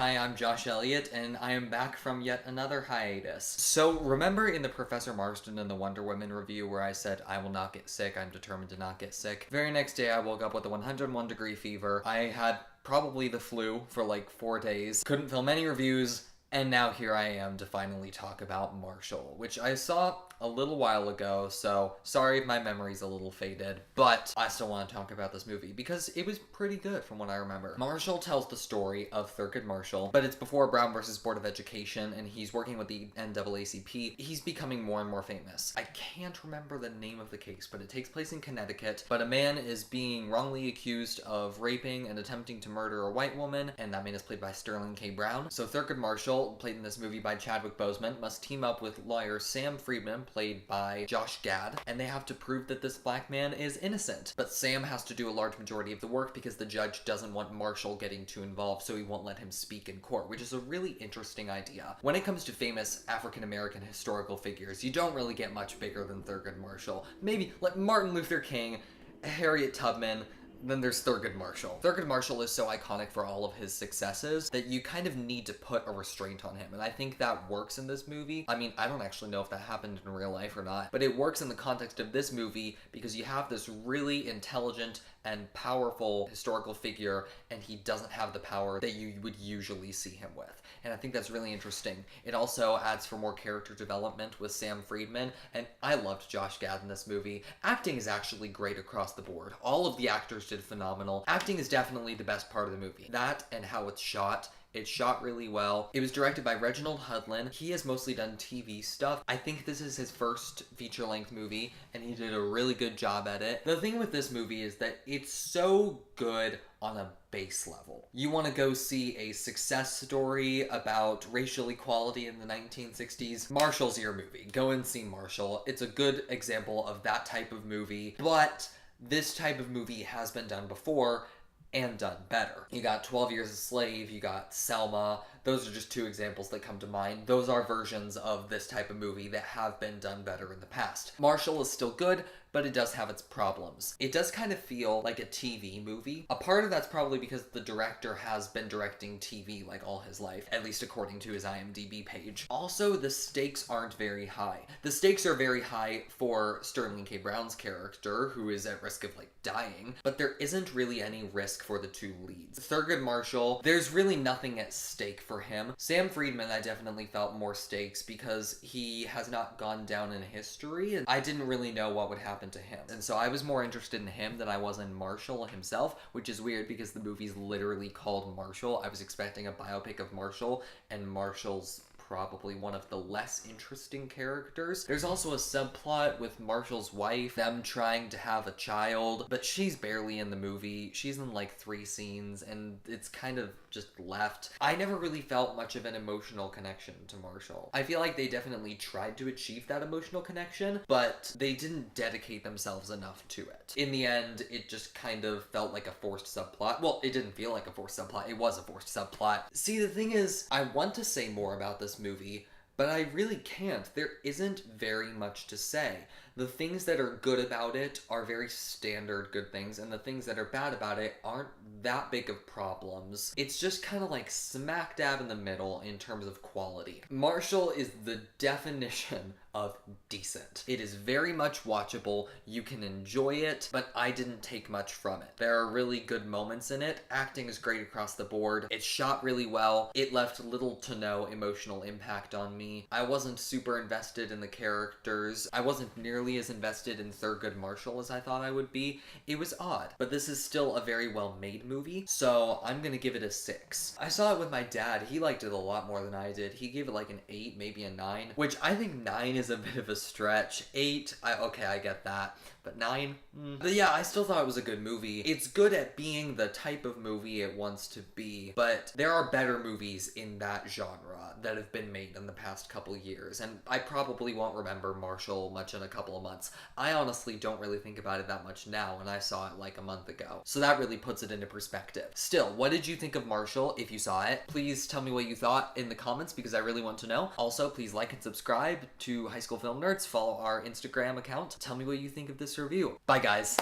Hi, I'm Josh Elliott, and I am back from yet another hiatus. So, remember in the Professor Marston and the Wonder Woman review where I said, I will not get sick, I'm determined to not get sick? Very next day, I woke up with a 101 degree fever. I had probably the flu for like 4 days, couldn't film any reviews, and now here I am to finally talk about Marshall, which I saw a little while ago, so sorry if my memory's a little faded, but I still want to talk about this movie because it was pretty good from what I remember. Marshall tells the story of Thurgood Marshall, but it's before Brown versus Board of Education, and he's working with the NAACP. He's becoming more and more famous. I can't remember the name of the case, but it takes place in Connecticut, but a man is being wrongly accused of raping and attempting to murder a white woman, and that man is played by Sterling K. Brown. So Thurgood Marshall, played in this movie by Chadwick Boseman, must team up with lawyer Sam Friedman, played by Josh Gad, and they have to prove that this black man is innocent. But Sam has to do a large majority of the work because the judge doesn't want Marshall getting too involved, so he won't let him speak in court, which is a really interesting idea. When it comes to famous African-American historical figures, you don't really get much bigger than Thurgood Marshall. Maybe like Martin Luther King, Harriet Tubman. Then there's Thurgood Marshall. Thurgood Marshall is so iconic for all of his successes that you kind of need to put a restraint on him, and I think that works in this movie. I mean, I don't actually know if that happened in real life or not, but it works in the context of this movie because you have this really intelligent and powerful historical figure, and he doesn't have the power that you would usually see him with. And I think that's really interesting. It also adds for more character development with Sam Friedman, and I loved Josh Gad in this movie. Acting is actually great across the board. All of the actors did phenomenal. Acting is definitely the best part of the movie. That and how it's shot. It's shot really well. It was directed by Reginald Hudlin. He has mostly done TV stuff. I think this is his first feature-length movie, and he did a really good job at it. The thing with this movie is that it's so good on a base level. You want to go see a success story about racial equality in the 1960s, Marshall's your movie. Go and see Marshall. It's a good example of that type of movie, but this type of movie has been done before and done better. You got 12 Years a Slave, you got Selma. Those are just two examples that come to mind. Those are versions of this type of movie that have been done better in the past. Marshall is still good, but it does have its problems. It does kind of feel like a TV movie. A part of that's probably because the director has been directing TV like all his life, at least according to his IMDb page. Also, the stakes aren't very high. The stakes are very high for Sterling K. Brown's character, who is at risk of like dying, but there isn't really any risk for the two leads. Thurgood Marshall, there's really nothing at stake for him. Sam Friedman, I definitely felt more stakes because he has not gone down in history, and I didn't really know what would happen to him. And so I was more interested in him than I was in Marshall himself, which is weird because the movie's literally called Marshall. I was expecting a biopic of Marshall, and Marshall's probably one of the less interesting characters. There's also a subplot with Marshall's wife, them trying to have a child, but she's barely in the movie. She's in like 3 scenes, and it's kind of just left. I never really felt much of an emotional connection to Marshall. I feel like they definitely tried to achieve that emotional connection, but they didn't dedicate themselves enough to it. In the end, it just kind of felt like a forced subplot. Well, it didn't feel like a forced subplot. It was a forced subplot. See, the thing is, I want to say more about this movie, but I really can't. There isn't very much to say. The things that are good about it are very standard good things, and the things that are bad about it aren't that big of problems. It's just kind of like smack dab in the middle in terms of quality. Marshall is the definition of decent. It is very much watchable, you can enjoy it, but I didn't take much from it. There are really good moments in it, acting is great across the board, it's shot really well, it left little to no emotional impact on me. I wasn't super invested in the characters, I wasn't nearly as invested in Thurgood Marshall as I thought I would be. It was odd, but this is still a very well made movie, so I'm gonna give it a 6. I saw it with my dad, he liked it a lot more than I did. He gave it like an 8, maybe a 9, which I think 9 is a bit of a stretch. 8, okay, I get that. But 9? But yeah, I still thought it was a good movie. It's good at being the type of movie it wants to be, but there are better movies in that genre that have been made in the past couple years, and I probably won't remember Marshall much in a couple of months. I honestly don't really think about it that much now, and I saw it like a month ago. So that really puts it into perspective. Still, what did you think of Marshall if you saw it? Please tell me what you thought in the comments because I really want to know. Also, please like and subscribe to High School Film Nerds. Follow our Instagram account. Tell me what you think of this review. Bye, guys.